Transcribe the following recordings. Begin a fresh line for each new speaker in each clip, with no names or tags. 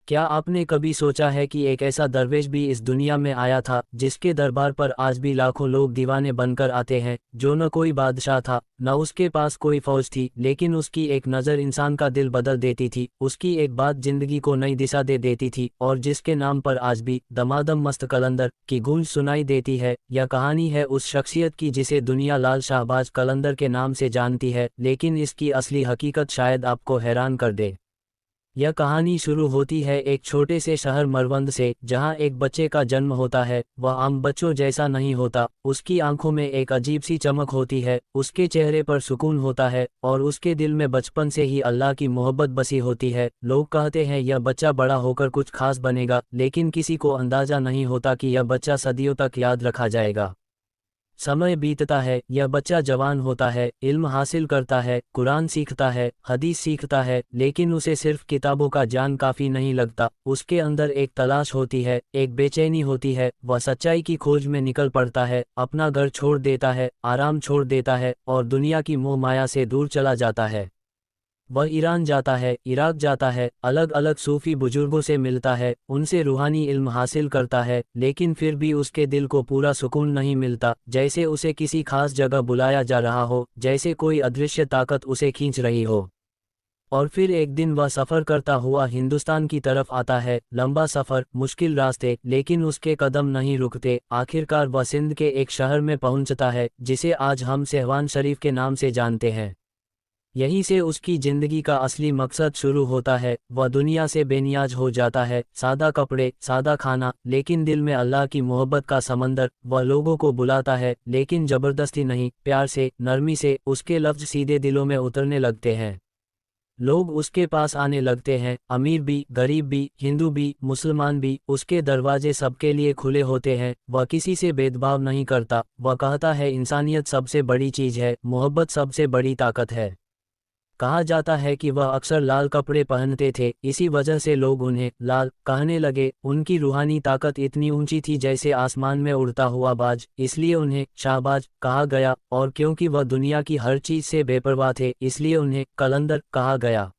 क्या आपने कभी सोचा है कि एक ऐसा दरवेश भी इस दुनिया में आया था जिसके दरबार पर आज भी लाखों लोग दीवाने बनकर आते हैं, जो न कोई बादशाह था, न उसके पास कोई फौज थी, लेकिन उसकी एक नज़र इंसान का दिल बदल देती थी, उसकी एक बात जिंदगी को नई दिशा दे देती थी, और जिसके नाम पर आज भी दमादम मस्त कलंदर की गूंज सुनाई देती है। यह कहानी है उस शख्सियत की जिसे दुनिया लाल शाहबाज कलंदर के नाम से जानती है, लेकिन इसकी असली हकीकत शायद आपको हैरान कर दे। यह कहानी शुरू होती है एक छोटे से शहर मरवंद से, जहां एक बच्चे का जन्म होता है। वह आम बच्चों जैसा नहीं होता, उसकी आंखों में एक अजीब सी चमक होती है, उसके चेहरे पर सुकून होता है, और उसके दिल में बचपन से ही अल्लाह की मोहब्बत बसी होती है। लोग कहते हैं यह बच्चा बड़ा होकर कुछ खास बनेगा, लेकिन किसी को अंदाजा नहीं होता कि यह बच्चा सदियों तक याद रखा जाएगा। समय बीतता है, यह बच्चा जवान होता है, इल्म हासिल करता है, कुरान सीखता है, हदीस सीखता है, लेकिन उसे सिर्फ किताबों का ज्ञान काफ़ी नहीं लगता। उसके अंदर एक तलाश होती है, एक बेचैनी होती है। वह सच्चाई की खोज में निकल पड़ता है, अपना घर छोड़ देता है, आराम छोड़ देता है, और दुनिया की मोह माया से दूर चला जाता है। वह ईरान जाता है, इराक जाता है, अलग अलग सूफी बुजुर्गों से मिलता है, उनसे रूहानी इल्म हासिल करता है, लेकिन फिर भी उसके दिल को पूरा सुकून नहीं मिलता, जैसे उसे किसी खास जगह बुलाया जा रहा हो, जैसे कोई अदृश्य ताकत उसे खींच रही हो। और फिर एक दिन वह सफ़र करता हुआ हिंदुस्तान की तरफ आता है। लंबा सफ़र, मुश्किल रास्ते, लेकिन उसके कदम नहीं रुकते। आखिरकार वह सिंध के एक शहर में पहुंचता है, जिसे आज हम सहवान शरीफ के नाम से जानते हैं। यहीं से उसकी जिंदगी का असली मकसद शुरू होता है। वह दुनिया से बेनियाज हो जाता है, सादा कपड़े, सादा खाना, लेकिन दिल में अल्लाह की मोहब्बत का समंदर। वह लोगों को बुलाता है, लेकिन ज़बरदस्ती नहीं, प्यार से, नरमी से। उसके लफ्ज़ सीधे दिलों में उतरने लगते हैं। लोग उसके पास आने लगते हैं, अमीर भी, गरीब भी, हिंदू भी, मुसलमान भी। उसके दरवाजे सबके लिए खुले होते हैं। वह किसी से भेदभाव नहीं करता। वह कहता है इंसानियत सबसे बड़ी चीज़ है, मोहब्बत सबसे बड़ी ताकत है। कहा जाता है कि वह अक्सर लाल कपड़े पहनते थे, इसी वजह से लोग उन्हें लाल कहने लगे। उनकी रूहानी ताकत इतनी ऊंची थी जैसे आसमान में उड़ता हुआ बाज, इसलिए उन्हें शाहबाज कहा गया। और क्योंकि वह दुनिया की हर चीज़ से बेपरवाह थे, इसलिए उन्हें कलंदर कहा गया।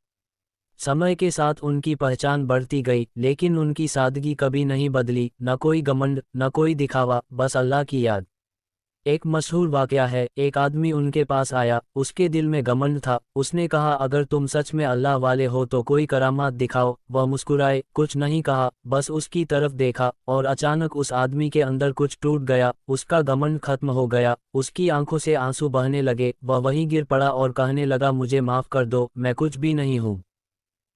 समय के साथ उनकी पहचान बढ़ती गई, लेकिन उनकी सादगी कभी नहीं बदली। न कोई घमंड, न कोई दिखावा, बस अल्लाह की याद। एक मशहूर वाकया है, एक आदमी उनके पास आया, उसके दिल में घमंड था। उसने कहा अगर तुम सच में अल्लाह वाले हो तो कोई करामात दिखाओ। वह मुस्कुराए, कुछ नहीं कहा, बस उसकी तरफ देखा, और अचानक उस आदमी के अंदर कुछ टूट गया। उसका घमंड खत्म हो गया, उसकी आंखों से आंसू बहने लगे। वह वहीं गिर पड़ा और कहने लगा मुझे माफ़ कर दो, मैं कुछ भी नहीं हूँ।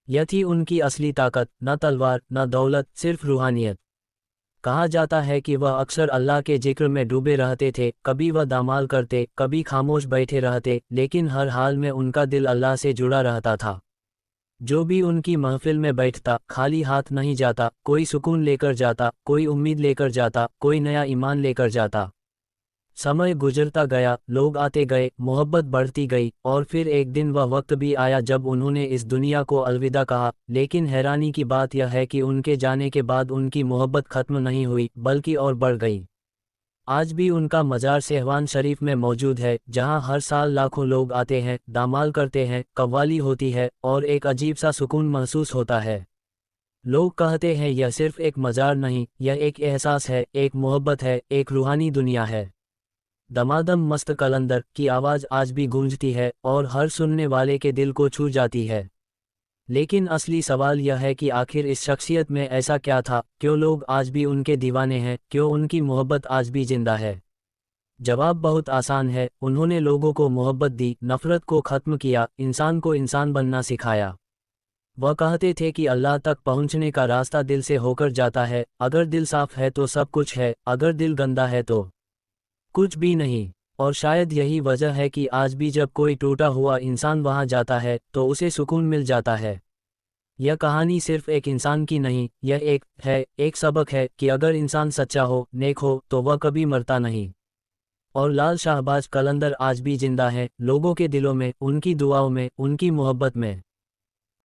यह थी उनकी असली ताकत, न तलवार, न दौलत, सिर्फ रूहानियत। कहा जाता है कि वह अक्सर अल्लाह के जिक्र में डूबे रहते थे, कभी वह दामाल करते, कभी खामोश बैठे रहते, लेकिन हर हाल में उनका दिल अल्लाह से जुड़ा रहता था। जो भी उनकी महफिल में बैठता, खाली हाथ नहीं जाता, कोई सुकून लेकर जाता, कोई उम्मीद लेकर जाता, कोई नया ईमान लेकर जाता। समय गुजरता गया, लोग आते गए, मोहब्बत बढ़ती गई, और फिर एक दिन वह वक्त भी आया जब उन्होंने इस दुनिया को अलविदा कहा। लेकिन हैरानी की बात यह है कि उनके जाने के बाद उनकी मोहब्बत खत्म नहीं हुई, बल्कि और बढ़ गई। आज भी उनका मज़ार सहवान शरीफ में मौजूद है, जहां हर साल लाखों लोग आते हैं, दामाल करते हैं, कव्वाली होती है, और एक अजीब सा सुकून महसूस होता है। लोग कहते हैं यह सिर्फ एक मज़ार नहीं, यह एक एहसास है, एक मोहब्बत है, एक रूहानी दुनिया है। दमादम मस्त कलंदर की आवाज़ आज भी गूंजती है, और हर सुनने वाले के दिल को छू जाती है। लेकिन असली सवाल यह है कि आखिर इस शख्सियत में ऐसा क्या था, क्यों लोग आज भी उनके दीवाने हैं, क्यों उनकी मोहब्बत आज भी जिंदा है। जवाब बहुत आसान है, उन्होंने लोगों को मोहब्बत दी, नफ़रत को ख़त्म किया, इंसान को इंसान बनना सिखाया। वह कहते थे कि अल्लाह तक पहुंचने का रास्ता दिल से होकर जाता है। अगर दिल साफ है तो सब कुछ है, अगर दिल गंदा है तो कुछ भी नहीं। और शायद यही वजह है कि आज भी जब कोई टूटा हुआ इंसान वहां जाता है तो उसे सुकून मिल जाता है। यह कहानी सिर्फ एक इंसान की नहीं, यह एक सबक है कि अगर इंसान सच्चा हो, नेक हो, तो वह कभी मरता नहीं। और लाल शाहबाज कलंदर आज भी जिंदा है, लोगों के दिलों में, उनकी दुआओं में, उनकी मोहब्बत में।